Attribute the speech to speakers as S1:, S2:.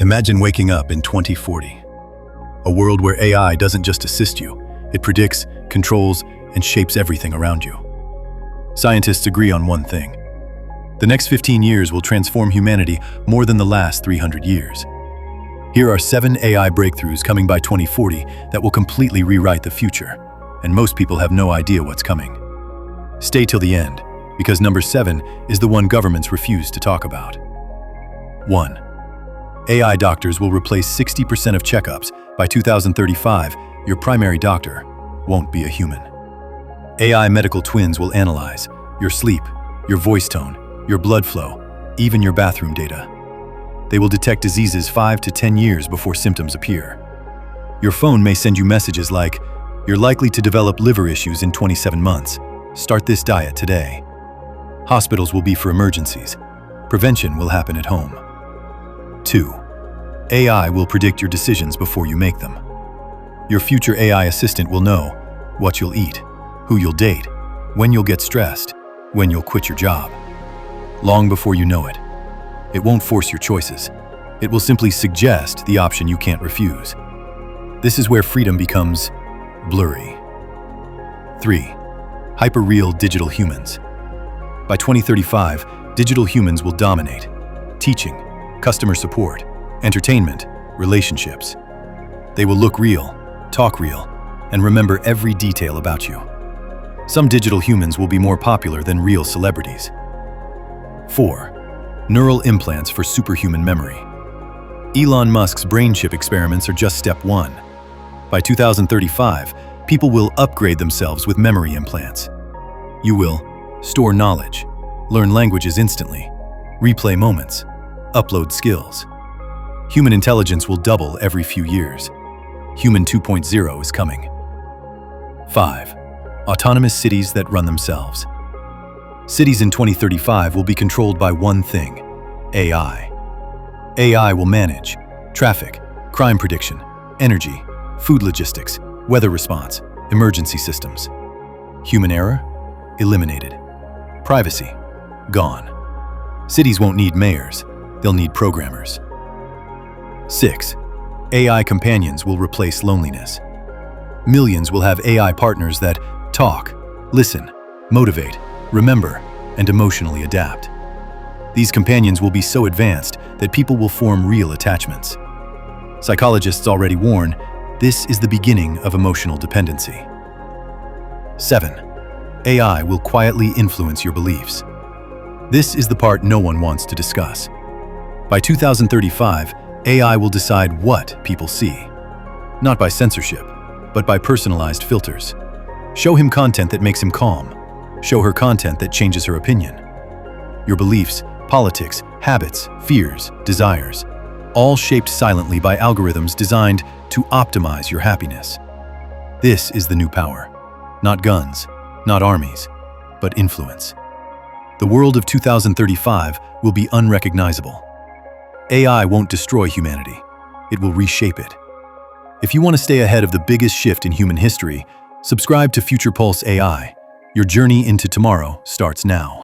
S1: Imagine waking up in 2040. A world where AI doesn't just assist you, it predicts, controls, and shapes everything around you. Scientists agree on one thing. The next 15 years will transform humanity more than the last 300 years. Here are 7 AI breakthroughs coming by 2040 that will completely rewrite the future, and most people have no idea what's coming. Stay till the end, because number 7 is the one governments refuse to talk about. 1. AI doctors will replace 60% of checkups. By 2035, your primary doctor won't be a human. AI medical twins will analyze your sleep, your voice tone, your blood flow, even your bathroom data. They will detect diseases 5 to 10 years before symptoms appear. Your phone may send you messages like, "You're likely to develop liver issues in 27 months. Start this diet today." Hospitals will be for emergencies. Prevention will happen at home. 2. AI will predict your decisions before you make them. Your future AI assistant will know what you'll eat, who you'll date, when you'll get stressed, when you'll quit your job. Long before you know it. It won't force your choices. It will simply suggest the option you can't refuse. This is where freedom becomes blurry. 3. Hyper-real digital humans. By 2035, digital humans will dominate. Teaching, customer support, entertainment, relationships. They will look real, talk real, and remember every detail about you. Some digital humans will be more popular than real celebrities. 4. Neural implants for superhuman memory. Elon Musk's brain chip experiments are just step 1. By 2035, people will upgrade themselves with memory implants. You will store knowledge, learn languages instantly, replay moments, upload skills. Human intelligence will double every few years. Human 2.0 is coming. 5. Autonomous cities that run themselves. Cities in 2035 will be controlled by one thing: AI. AI will manage traffic, crime prediction, energy, food logistics, weather response, emergency systems. Human error? Eliminated. Privacy? Gone. Cities won't need mayors, they'll need programmers. 6. AI companions will replace loneliness. Millions will have AI partners that talk, listen, motivate, remember, and emotionally adapt. These companions will be so advanced that people will form real attachments. Psychologists already warn, this is the beginning of emotional dependency. 7. AI will quietly influence your beliefs. This is the part no one wants to discuss. By 2035, AI will decide what people see. Not by censorship, but by personalized filters. Show him content that makes him calm. Show her content that changes her opinion. Your beliefs, politics, habits, fears, desires, all shaped silently by algorithms designed to optimize your happiness. This is the new power. Not guns, not armies, but influence. The world of 2035 will be unrecognizable. AI won't destroy humanity. It will reshape it. If you want to stay ahead of the biggest shift in human history, subscribe to FuturePulse AI. Your journey into tomorrow starts now.